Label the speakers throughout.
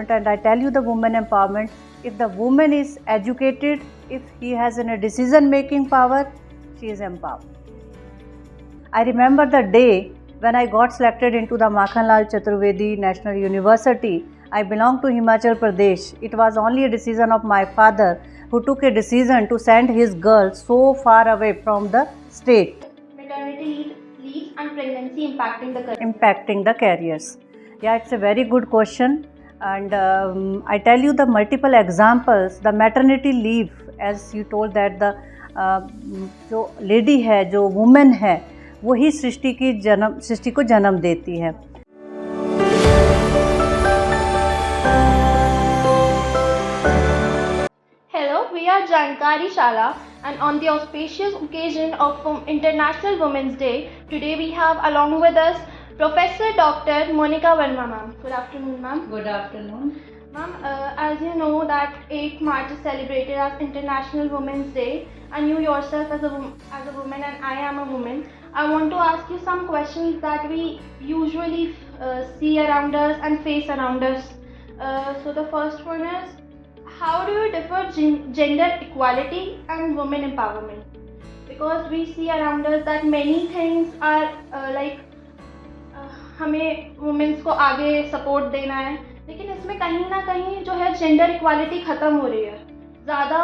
Speaker 1: empowerment, and I tell you the woman empowerment, if the woman is educated, if he has a decision making power, she is empowered. I remember the day when I got selected into the Makhanlal Chaturvedi National University. I belong to Himachal Pradesh. It was only a decision of my father, who took a decision to send his girl so far away from the state.
Speaker 2: Maternity leave and pregnancy
Speaker 1: impacting the careers. Yeah, it's a very good question, and I tell you the multiple examples. The maternity leave, as you told that the जो lady है, जो woman है, वही सृष्टि को जन्म देती है.
Speaker 2: Hello, we are Jankari, Shala, and on the auspicious occasion of International Women's Day, today we have along with us Professor Dr. Monica Verma, ma'am. Good afternoon, ma'am.
Speaker 1: Good afternoon.
Speaker 2: Ma'am, as you know that 8th March is celebrated as International Women's Day, and you yourself as a woman and I am a woman, I want to ask you some questions that we usually see around us and face around us. So the first one is, how do you differ gender equality and women empowerment? Because we see around us that many things are हमें women's को आगे support देना है, लेकिन इसमें कहीं ना कहीं जो है जेंडर इक्वालिटी ख़त्म हो रही है. ज़्यादा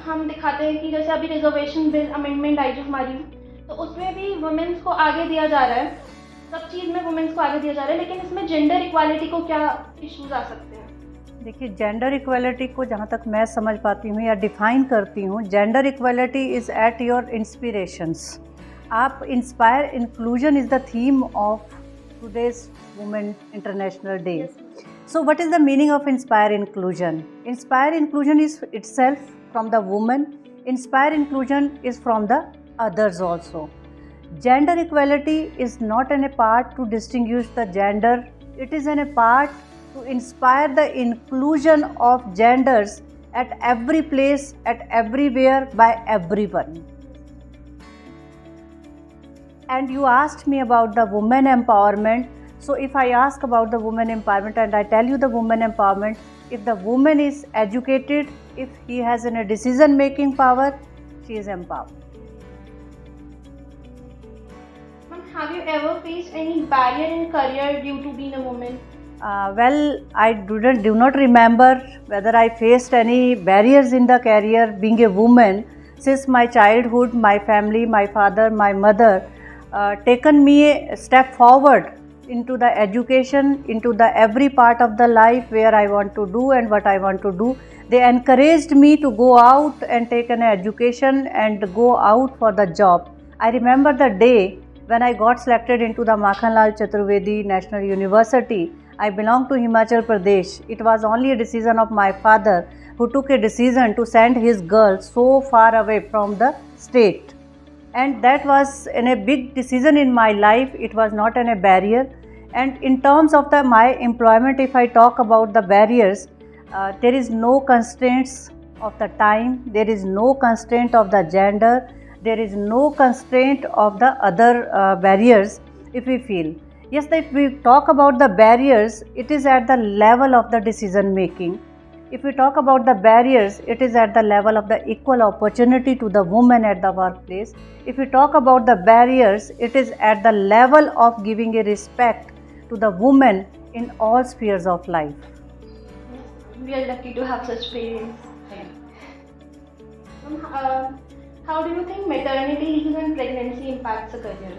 Speaker 2: हम दिखाते हैं कि जैसे अभी रिजर्वेशन बिल अमेंडमेंट आई जो हमारी, तो उसमें भी वुमेन्स को आगे दिया जा रहा है, सब चीज़ में वुमेन्स को आगे दिया जा रहा है, लेकिन इसमें जेंडर इक्वालिटी को क्या इश्यूज आ सकते हैं?
Speaker 1: देखिए, जेंडर इक्वालिटी को जहाँ तक मैं समझ पाती हूँ या डिफ़ाइन करती हूँ, gender equality is at your inspirations. आप inspire inclusion is the theme of today's Women International Day. So what is the meaning of inspire inclusion? Inspire inclusion is itself from the woman. Inspire inclusion is from the others also. Gender equality is not a part to distinguish the gender. It is a part to inspire the inclusion of genders at every place, at everywhere, by everyone. And you asked me about the women empowerment. So if I ask about the women empowerment, and I tell you the women empowerment, if the woman is educated, if he has a decision making power, she is empowered.
Speaker 2: Ma'am, have you ever faced any barrier in career due to being a woman?
Speaker 1: Well, I do not remember whether I faced any barriers in the career being a woman. Since my childhood, my family, my father, my mother taken me a step forward into the education, into the every part of the life where I want to do and what I want to do. They encouraged me to go out and take an education and go out for the job. I remember the day when I got selected into the Makhanlal Chaturvedi National University. I belong to Himachal Pradesh. It was only a decision of my father, who took a decision to send his girl so far away from the state. And that was a big decision in my life. It was not a barrier. And in terms of my employment, if I talk about the barriers, there is no constraints of the time, there is no constraint of the gender, there is no constraint of the other barriers if we feel. Yes, if we talk about the barriers, it is at the level of the decision making. If we talk about the barriers, it is at the level of the equal opportunity to the woman at the workplace. If we talk about the barriers, it is at the level of giving a respect to the woman in all spheres of life.
Speaker 2: We are lucky to have such parents. How do you think maternity leave and pregnancy impacts a career?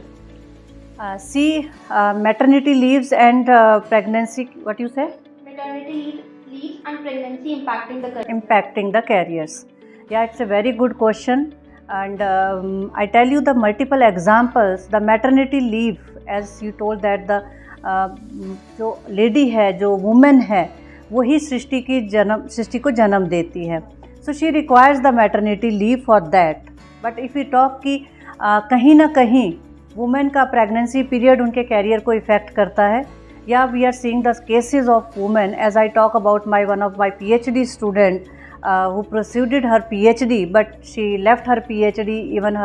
Speaker 1: Maternity leaves and pregnancy, what you say?
Speaker 2: Maternity leave and pregnancy
Speaker 1: impacting the careers. Yeah, it's a very good question, and I tell you the multiple examples. The maternity leave, as you told that the जो lady है, जो woman है, वही सृष्टि को जन्म देती है. So she requires the maternity leave for that. But if we talk कि कहीं ना कहीं women का pregnancy period उनके career को affect करता है. Yeah, we are seeing the cases of women. As I talk about one of my PhD student who pursued her PhD, but she left her PhD. Even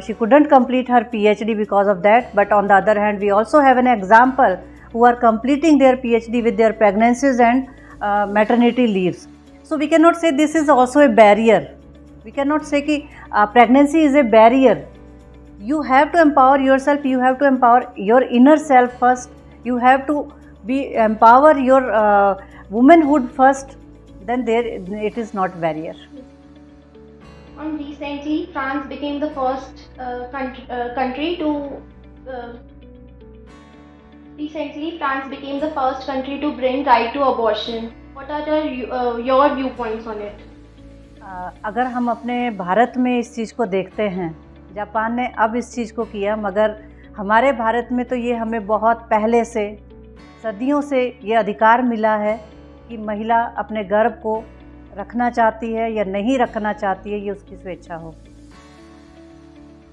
Speaker 1: she couldn't complete her PhD because of that. But on the other hand, we also have an example who are completing their PhD with their pregnancies and maternity leaves. So we cannot say this is also a barrier. We cannot say that pregnancy is a barrier. You have to empower yourself. You have to empower your inner self first. You have to empower your womanhood first. Then it is not barrier.
Speaker 2: Recently, France became the first country to. Recently, France became the first country to bring right to abortion. What are your viewpoints on it?
Speaker 1: अगर हम अपने भारत में इस चीज़ को देखते हैं, Japan ने अब इस चीज़ को किया, मगर हमारे भारत में तो ये हमें बहुत पहले से, सदियों से ये अधिकार मिला है कि महिला अपने गर्भ को रखना चाहती है या नहीं रखना चाहती है, ये उसकी स्वेच्छा हो.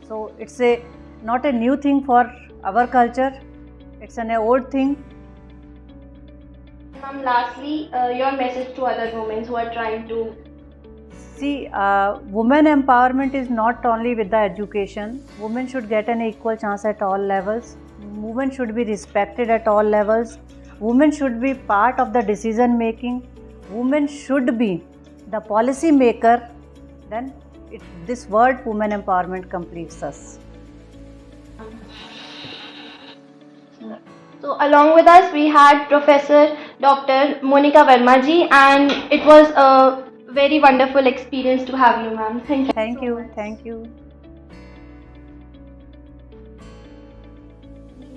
Speaker 1: So it's a not a new thing for our culture, it's an old thing.
Speaker 2: Ma'am, lastly, your message to other women who are trying to.
Speaker 1: See, women empowerment is not only with the education. Women should get an equal chance at all levels. Women should be respected at all levels. Women should be part of the decision making. Women should be the policy maker. Then this word women empowerment completes us.
Speaker 2: So along with us we had Professor Dr. Monica Verma ji, and it was a very wonderful experience to have you, ma'am. Thank you.
Speaker 1: Thank you. Thank you.